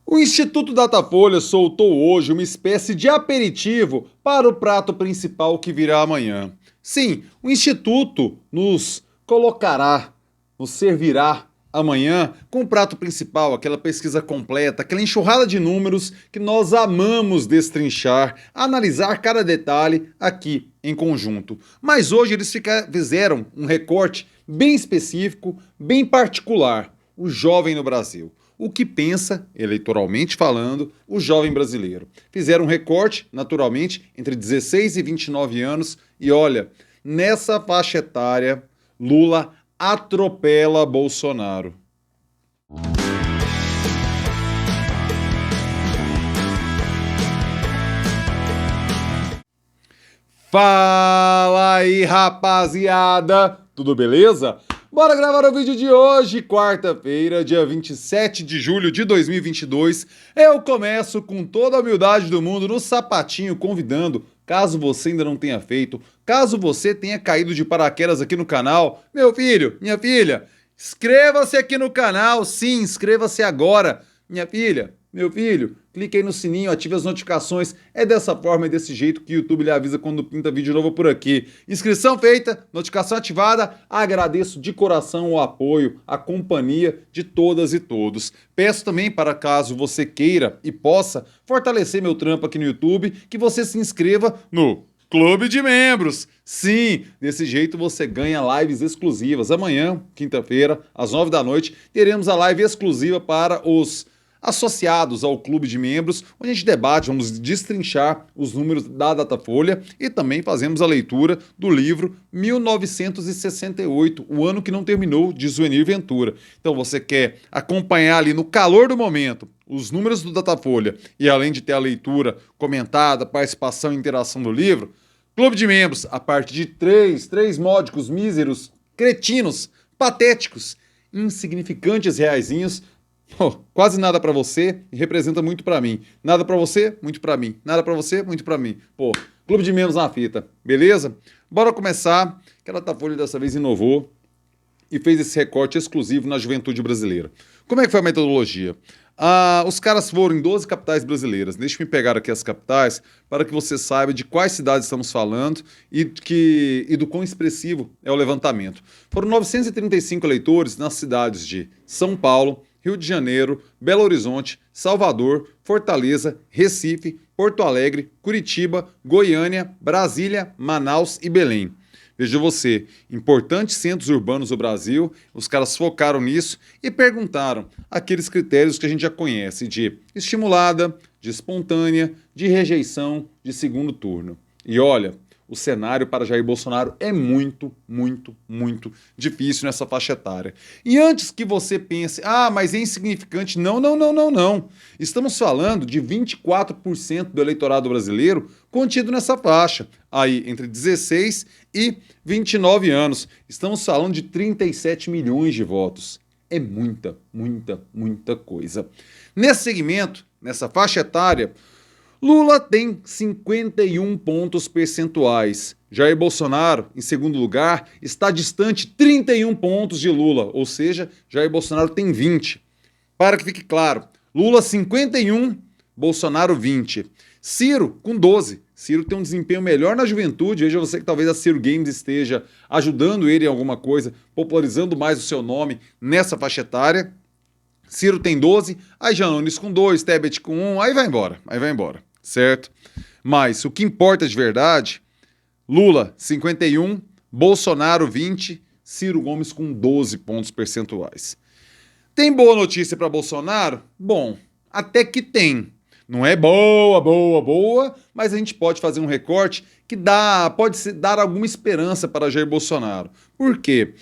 O Instituto Datafolha soltou hoje uma espécie de aperitivo para o prato principal que virá amanhã. Sim, o Instituto nos servirá amanhã com o prato principal, aquela pesquisa completa, aquela enxurrada de números que nós amamos destrinchar, analisar cada detalhe aqui em conjunto. Mas hoje eles fizeram um recorte bem específico, bem particular: o jovem no Brasil. O que pensa, eleitoralmente falando, o jovem brasileiro. Fizeram um recorte, naturalmente, entre 16 e 29 anos, e olha, nessa faixa etária, Lula atropela Bolsonaro. Fala aí, rapaziada! Tudo beleza? Bora gravar o vídeo de hoje, quarta-feira, dia 27 de julho de 2022. Eu começo com toda a humildade do mundo no sapatinho, convidando, caso você ainda não tenha feito, caso você tenha caído de paraquedas aqui no canal, meu filho, minha filha, inscreva-se aqui no canal, sim, inscreva-se agora. Minha filha, meu filho, clique aí no sininho, ative as notificações. É dessa forma e desse jeito que o YouTube lhe avisa quando pinta vídeo novo por aqui. Inscrição feita, notificação ativada. Agradeço de coração o apoio, a companhia de todas e todos. Peço também, para caso você queira e possa fortalecer meu trampo aqui no YouTube, que você se inscreva no Clube de Membros. Sim, desse jeito você ganha lives exclusivas. Amanhã, quinta-feira, às 9 da noite, teremos a live exclusiva para os associados ao Clube de Membros, onde a gente debate, vamos destrinchar os números da Datafolha e também fazemos a leitura do livro 1968, o ano que não terminou, de Zuenir Ventura. Então você quer acompanhar ali no calor do momento os números do Datafolha e além de ter a leitura comentada, participação e interação do livro, Clube de Membros, a partir de três módicos, míseros, cretinos, patéticos, insignificantes reaisinhos. Oh, quase nada pra você e representa muito pra mim. Nada pra você, muito pra mim. Nada pra você, muito pra mim. Pô, Clube de Membros na fita, beleza? Bora começar, que a Datafolha dessa vez inovou e fez esse recorte exclusivo na juventude brasileira. Como é que foi a metodologia? Os caras foram em 12 capitais brasileiras. Deixa-me pegar aqui as capitais para que você saiba de quais cidades estamos falando e do quão expressivo é o levantamento. Foram 935 eleitores nas cidades de São Paulo, Rio de Janeiro, Belo Horizonte, Salvador, Fortaleza, Recife, Porto Alegre, Curitiba, Goiânia, Brasília, Manaus e Belém. Veja você, importantes centros urbanos do Brasil, os caras focaram nisso e perguntaram aqueles critérios que a gente já conhece de estimulada, de espontânea, de rejeição, de segundo turno. E olha, o cenário para Jair Bolsonaro é muito, muito, muito difícil nessa faixa etária. E antes que você pense, mas é insignificante, não, não, não, não, não. Estamos falando de 24% do eleitorado brasileiro contido nessa faixa, aí entre 16 e 29 anos. Estamos falando de 37 milhões de votos. É muita, muita, muita coisa. Nesse segmento, nessa faixa etária, Lula tem 51 pontos percentuais. Jair Bolsonaro, em segundo lugar, está distante 31 pontos de Lula, ou seja, Jair Bolsonaro tem 20. Para que fique claro, Lula 51, Bolsonaro 20. Ciro com 12. Ciro tem um desempenho melhor na juventude. Veja você que talvez a Ciro Games esteja ajudando ele em alguma coisa, popularizando mais o seu nome nessa faixa etária. Ciro tem 12, aí Janones com 2, Tebet com 1, aí vai embora, certo? Mas o que importa de verdade, Lula 51, Bolsonaro 20, Ciro Gomes com 12 pontos percentuais. Tem boa notícia para Bolsonaro? Bom, até que tem. Não é boa, mas a gente pode fazer um recorte que pode dar alguma esperança para Jair Bolsonaro. Por quê?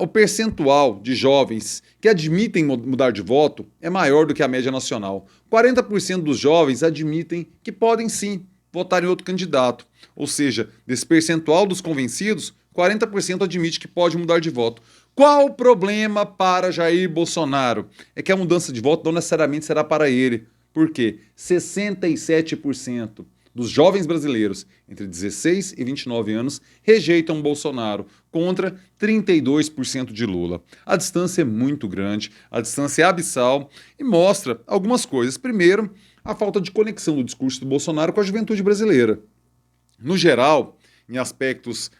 O percentual de jovens que admitem mudar de voto é maior do que a média nacional. 40% dos jovens admitem que podem sim votar em outro candidato. Ou seja, desse percentual dos convencidos, 40% admite que pode mudar de voto. Qual o problema para Jair Bolsonaro? É que a mudança de voto não necessariamente será para ele. Por quê? 67% dos jovens brasileiros entre 16 e 29 anos rejeitam Bolsonaro, contra 32% de Lula. A distância é muito grande, a distância é abissal e mostra algumas coisas. Primeiro, a falta de conexão do discurso do Bolsonaro com a juventude brasileira. No geral, em aspectos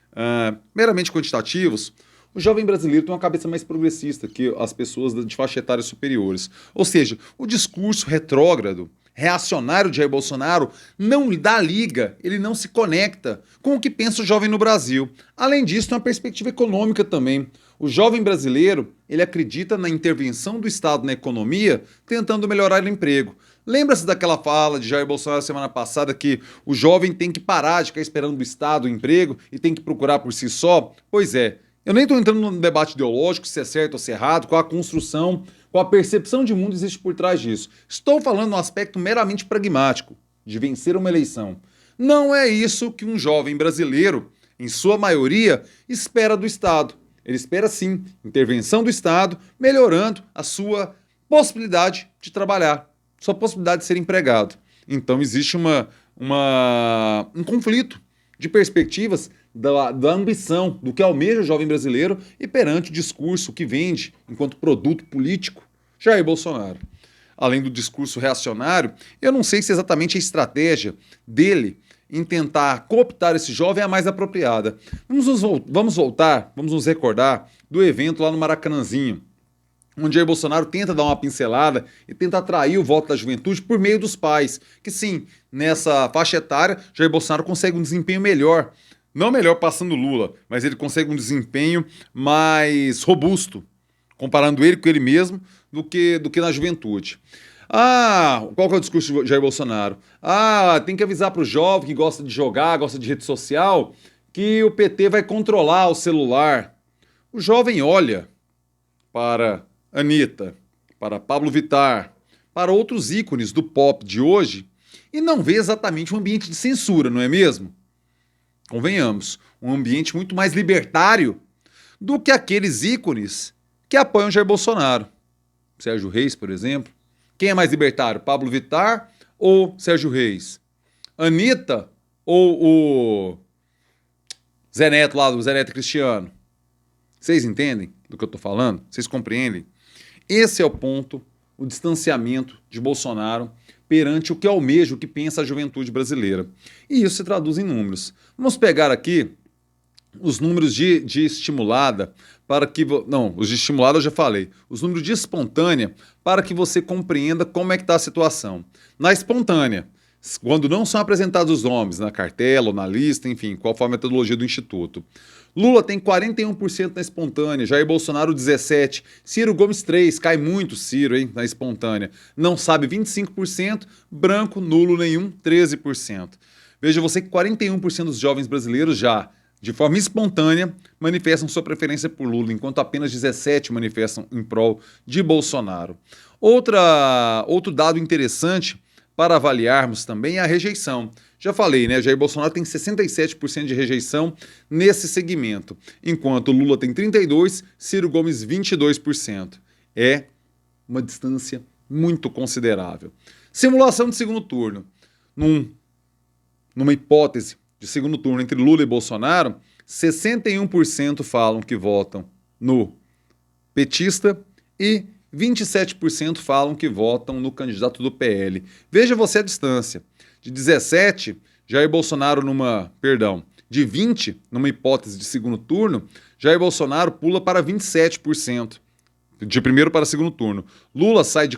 meramente quantitativos, o jovem brasileiro tem uma cabeça mais progressista que as pessoas de faixa etária superiores. Ou seja, o discurso retrógrado, reacionário de Jair Bolsonaro não dá liga, ele não se conecta com o que pensa o jovem no Brasil. Além disso, tem uma perspectiva econômica também. O jovem brasileiro, ele acredita na intervenção do Estado na economia, tentando melhorar o emprego. Lembra-se daquela fala de Jair Bolsonaro semana passada que o jovem tem que parar de ficar esperando do Estado o emprego e tem que procurar por si só? Pois é, eu nem estou entrando num debate ideológico, se é certo ou se é errado, qual a construção, qual a percepção de mundo existe por trás disso. Estou falando no aspecto meramente pragmático, de vencer uma eleição. Não é isso que um jovem brasileiro, em sua maioria, espera do Estado. Ele espera sim intervenção do Estado, melhorando a sua possibilidade de trabalhar, sua possibilidade de ser empregado. Então existe um conflito de perspectivas da ambição, do que almeja o jovem brasileiro e perante o discurso que vende enquanto produto político Jair Bolsonaro. Além do discurso reacionário, eu não sei se exatamente a estratégia dele em tentar cooptar esse jovem é a mais apropriada. Vamos nos recordar do evento lá no Maracanãzinho, onde Jair Bolsonaro tenta dar uma pincelada e tenta atrair o voto da juventude por meio dos pais. Que sim, nessa faixa etária, Jair Bolsonaro consegue um desempenho melhor. Não melhor passando Lula, mas ele consegue um desempenho mais robusto, comparando ele com ele mesmo, do que na juventude. Qual que é o discurso de Jair Bolsonaro? Tem que avisar para o jovem que gosta de jogar, gosta de rede social, que o PT vai controlar o celular. O jovem olha para Anitta, para Pablo Vittar, para outros ícones do pop de hoje e não vê exatamente um ambiente de censura, não é mesmo? Convenhamos, um ambiente muito mais libertário do que aqueles ícones que apoiam Jair Bolsonaro. Sérgio Reis, por exemplo. Quem é mais libertário, Pablo Vittar ou Sérgio Reis? Anitta ou o Zé Neto lá, do Zé Neto Cristiano? Vocês entendem do que eu estou falando? Vocês compreendem? Esse é o ponto, o distanciamento de Bolsonaro perante o que almeja, o que pensa a juventude brasileira. E isso se traduz em números. Vamos pegar aqui os números de estimulada para que... Não, os de estimulada eu já falei. Os números de espontânea para que você compreenda como é que está a situação. Na espontânea, quando não são apresentados os nomes na cartela ou na lista, enfim, qual for a metodologia do Instituto. Lula tem 41% na espontânea, Jair Bolsonaro 17%, Ciro Gomes 3%, cai muito Ciro, hein, na espontânea. Não sabe 25%, branco, nulo nenhum, 13%. Veja você que 41% dos jovens brasileiros já, de forma espontânea, manifestam sua preferência por Lula, enquanto apenas 17% manifestam em prol de Bolsonaro. Outro dado interessante para avaliarmos também é a rejeição. Já falei, né? Jair Bolsonaro tem 67% de rejeição nesse segmento, enquanto Lula tem 32%, Ciro Gomes 22%. É uma distância muito considerável. Simulação de segundo turno. Numa hipótese de segundo turno entre Lula e Bolsonaro, 61% falam que votam no petista e 27% falam que votam no candidato do PL. Veja você a distância. De 17, Jair Bolsonaro de 20, numa hipótese de segundo turno, Jair Bolsonaro pula para 27%. De primeiro para segundo turno. Lula sai de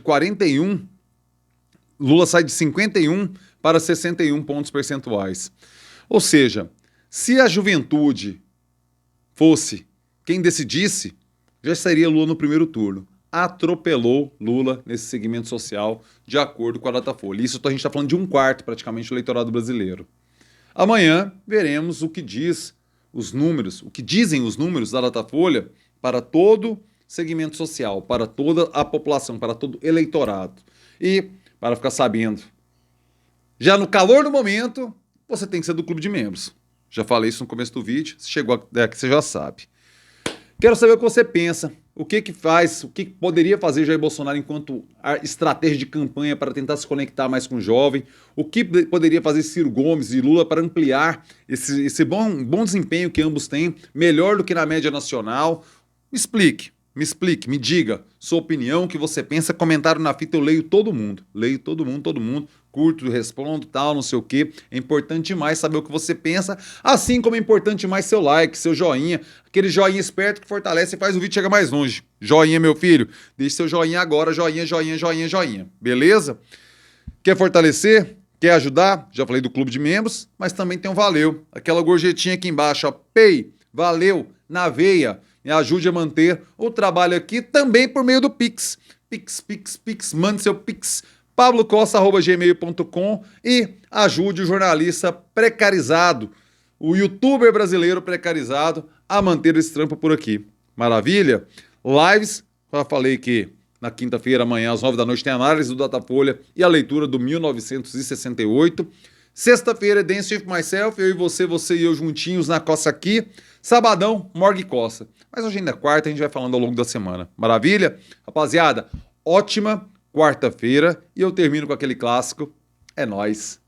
51 para 61 pontos percentuais. Ou seja, se a juventude fosse quem decidisse, já seria Lula no primeiro turno. Atropelou Lula nesse segmento social, de acordo com a Datafolha. Isso a gente está falando de 1/4 praticamente do eleitorado brasileiro. Amanhã veremos o que dizem os números da Datafolha para todo segmento social, para toda a população, para todo eleitorado. E, para ficar sabendo, já no calor do momento, você tem que ser do clube de membros. Já falei isso no começo do vídeo, se chegou até aqui você já sabe. Quero saber o que você pensa. o que que faz, o que poderia fazer Jair Bolsonaro enquanto estratégia de campanha para tentar se conectar mais com o jovem, o que poderia fazer Ciro Gomes e Lula para ampliar esse bom desempenho que ambos têm, melhor do que na média nacional. Me explique, me diga sua opinião, o que você pensa, comentário na fita, eu leio todo mundo, curto, respondo, tal, não sei o quê. É importante demais saber o que você pensa, assim como é importante demais seu like, seu joinha, aquele joinha esperto que fortalece e faz o vídeo chegar mais longe. Joinha, meu filho, deixe seu joinha agora, joinha, beleza? Quer fortalecer? Quer ajudar? Já falei do clube de membros, mas também tem um valeu, aquela gorjetinha aqui embaixo, ó, Pay, valeu, na veia. Me ajude a manter o trabalho aqui também por meio do Pix. Pix, mande seu Pix, pablocosta@gmail.com e ajude o jornalista precarizado, o youtuber brasileiro precarizado a manter esse trampo por aqui. Maravilha? Lives, já falei que na quinta-feira, amanhã, às 9 da noite, tem a análise do Datafolha e a leitura do 1968. Sexta-feira é Dance With Myself, eu e você e eu juntinhos na coça aqui. Sabadão, Morgue Coça. Mas hoje ainda é quarta, a gente vai falando ao longo da semana. Maravilha? Rapaziada, ótima quarta-feira e eu termino com aquele clássico. É nóis.